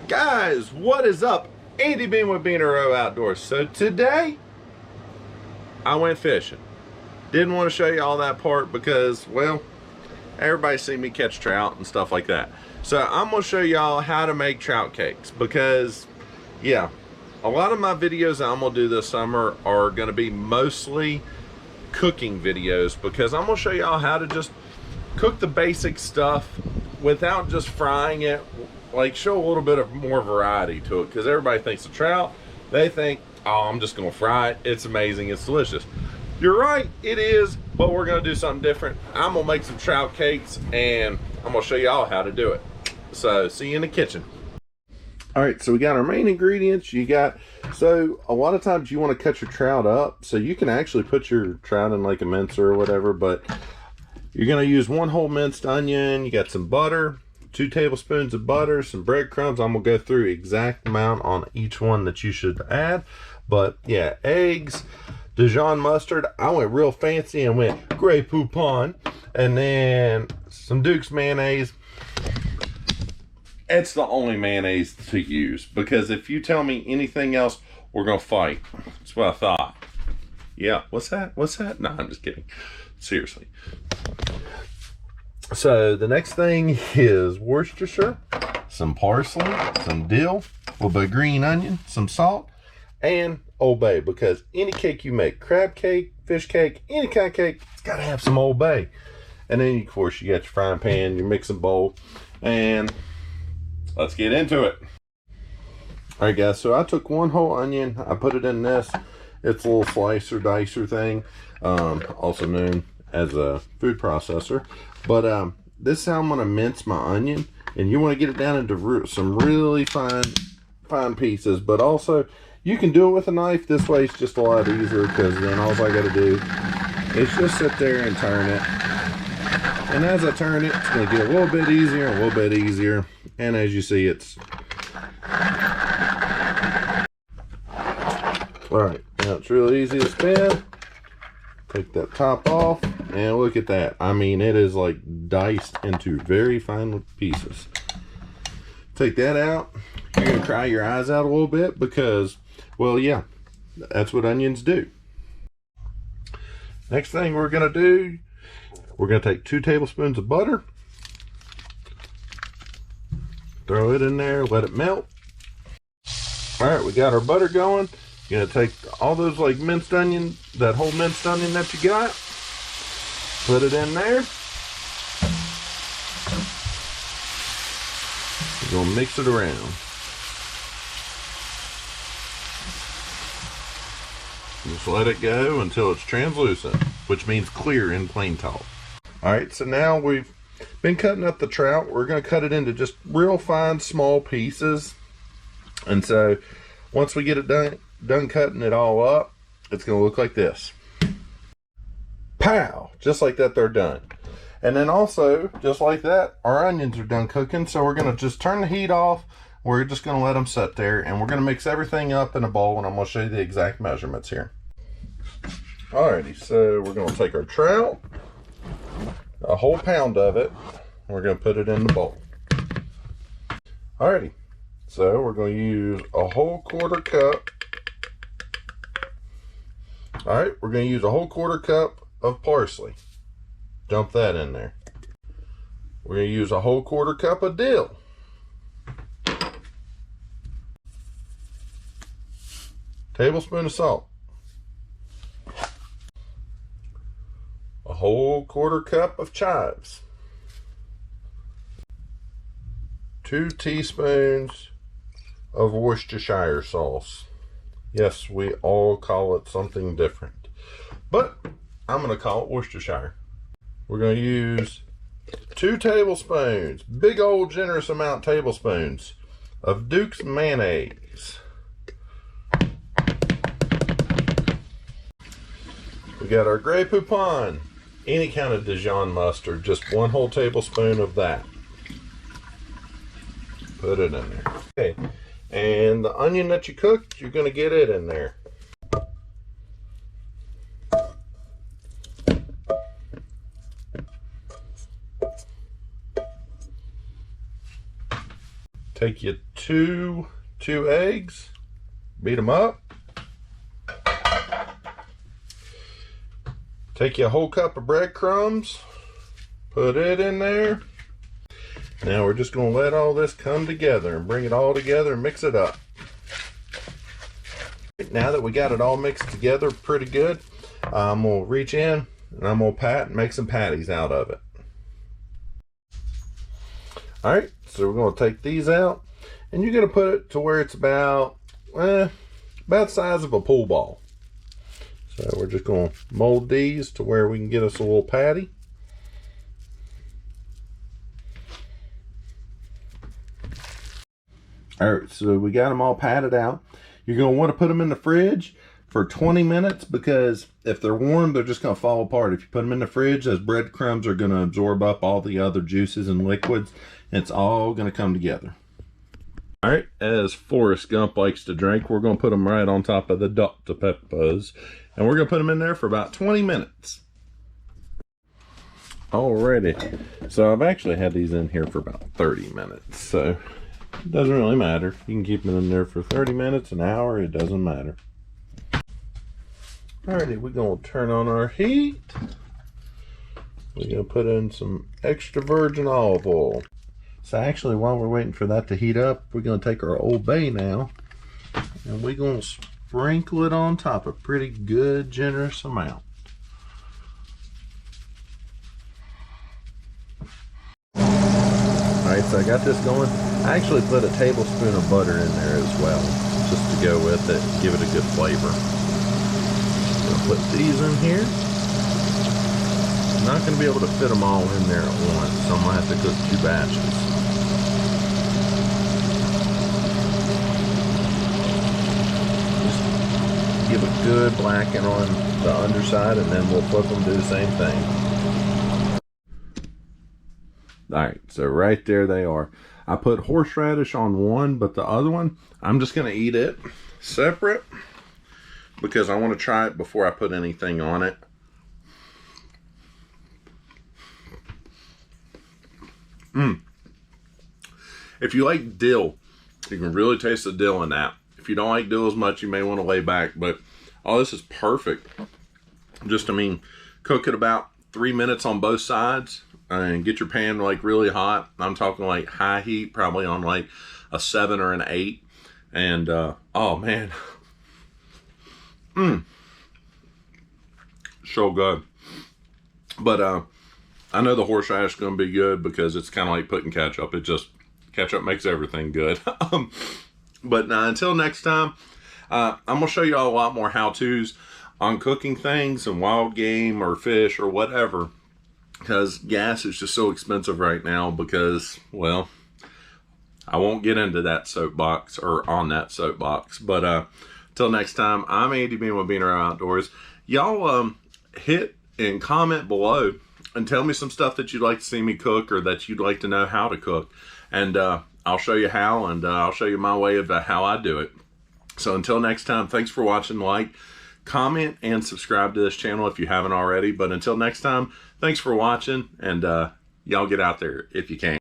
Guys, what is up? Andy Bean with Bean Row Outdoors. So today, I went fishing. Didn't want to show you all that part because, well, everybody's seen me catch trout and stuff like that. So I'm going to show y'all how to make trout cakes because, yeah, a lot of my videos that I'm going to do this summer are going to be mostly cooking videos because I'm going to show y'all how to just cook the basic stuff without just frying it. Like, show a little bit of more variety to it because everybody thinks of trout, they think, oh, I'm just gonna fry it, it's amazing, it's delicious. You're right, it is, but we're gonna do something different. I'm gonna make some trout cakes and I'm gonna show y'all how to do it. So see you in the kitchen. All right, so we got our main ingredients. So a lot of times you want to cut your trout up, so you can actually put your trout in like a mincer or whatever, but you're gonna use one whole minced onion. You got some butter, 2 tablespoons of butter, some breadcrumbs. I'm gonna go through exact amount on each one that you should add. But yeah, eggs, Dijon mustard. I went real fancy and went Grey Poupon, and then some Duke's mayonnaise. It's the only mayonnaise to use because if you tell me anything else, we're gonna fight. That's what I thought. Yeah, what's that? What's that? No, I'm just kidding. Seriously. So the next thing is Worcestershire, some parsley, some dill, a little bit of green onion, some salt, and Old Bay, because any cake you make, crab cake, fish cake, any kind of cake, it's got to have some Old Bay. And then, of course, you got your frying pan, your mixing bowl, and let's get into it. All right, guys, so I took one whole onion, I put it in this. It's a little slicer, dicer thing, also known as a food processor. But this is how I'm gonna mince my onion, and you want to get it down into some really fine pieces. But also, you can do it with a knife. This way, it's just a lot easier because then all I got to do is just sit there and turn it. And as I turn it, it's gonna get a little bit easier, a little bit easier. And as you see, it's all right. Now it's really easy to spin. Take that top off. And look at that. I mean, it is like diced into very fine pieces. Take that out. You're going to cry your eyes out a little bit because, well, yeah, that's what onions do. Next thing we're going to do, we're going to take 2 tablespoons of butter. Throw it in there, let it melt. All right, we got our butter going. You're going to take all those like minced onion, that whole minced onion that you got. Put it in there. We're going to mix it around. Just let it go until it's translucent, which means clear in plain talk. Alright, so now we've been cutting up the trout. We're going to cut it into just real fine, small pieces. And so once we get it done cutting it all up, it's going to look like this. Pow! Just like that, they're done. And then also, just like that, our onions are done cooking. So we're going to just turn the heat off. We're just going to let them sit there. And we're going to mix everything up in a bowl. And I'm going to show you the exact measurements here. Alrighty, so we're going to take our trout, a whole pound of it. We're going to put it in the bowl. Alrighty, so we're going to use a whole 1/4 cup. Alright, we're going to use a whole 1/4 cup of parsley. Dump that in there. We're going to use a whole 1/4 cup of dill. Tablespoon of salt. A whole 1/4 cup of chives. 2 teaspoons of Worcestershire sauce. Yes, we all call it something different, but I'm going to call it Worcestershire. We're going to use 2 tablespoons, big old generous amount tablespoons of Duke's mayonnaise. We got our Grey Poupon, any kind of Dijon mustard, just 1 whole tablespoon of that. Put it in there. Okay, and the onion that you cooked, you're going to get it in there. take you two eggs, beat them up. Take you a whole cup of breadcrumbs, put it in there. Now we're just gonna let all this come together and bring it all together and mix it up. Now that we got it all mixed together pretty good, I'm gonna reach in and I'm gonna pat and make some patties out of it. All right, so we're gonna take these out and you're gonna put it to where it's about the size of a pool ball. So we're just going to mold these to where we can get us a little patty. All right, so we got them all patted out. You're going to want to put them in the fridge for 20 minutes because if they're warm, they're just going to fall apart. If you put them in the fridge, those breadcrumbs are going to absorb up all the other juices and liquids, and it's all going to come together. All right, as Forrest Gump likes to drink, we're going to put them right on top of the Dr. Peppers. And we're going to put them in there for about 20 minutes. Alrighty. So I've actually had these in here for about 30 minutes. So it doesn't really matter. You can keep them in there for 30 minutes, an hour, it doesn't matter. Alrighty, we're going to turn on our heat. We're going to put in some extra virgin olive oil. So actually, while we're waiting for that to heat up, we're going to take our Old Bay now. And we're going to sprinkle it on top, a pretty good, generous amount. Alright, so I got this going. I actually put a tablespoon of butter in there as well, just to go with it, give it a good flavor. I'll put these in here. I'm not going to be able to fit them all in there at once, so I'm going to have to cook 2 batches. Give a good blacken on the underside and then we'll flip them, do the same thing. Alright, so right there they are. I put horseradish on one, but the other one, I'm just going to eat it separate because I want to try it before I put anything on it. If you like dill, you can really taste the dill in that. If you don't like dill as much, you may want to lay back, but oh, this is perfect. Just, I mean, cook it about 3 minutes on both sides and get your pan like really hot. I'm talking like high heat, probably on like a 7 or an 8. And, oh man. So good. But, I know the horseradish is going to be good because it's kind of like putting ketchup. It just, ketchup makes everything good. But until next time, I'm going to show you all a lot more how-tos on cooking things and wild game or fish or whatever. Because gas is just so expensive right now because, well, I won't get into that soapbox or on that soapbox. But until next time, I'm Andy Bean with Beaner Outdoors. Y'all hit and comment below and tell me some stuff that you'd like to see me cook or that you'd like to know how to cook. And I'll show you how, and I'll show you my way of how I do it. So until next time, thanks for watching. Like, comment, and subscribe to this channel if you haven't already. But until next time, thanks for watching, and y'all get out there if you can.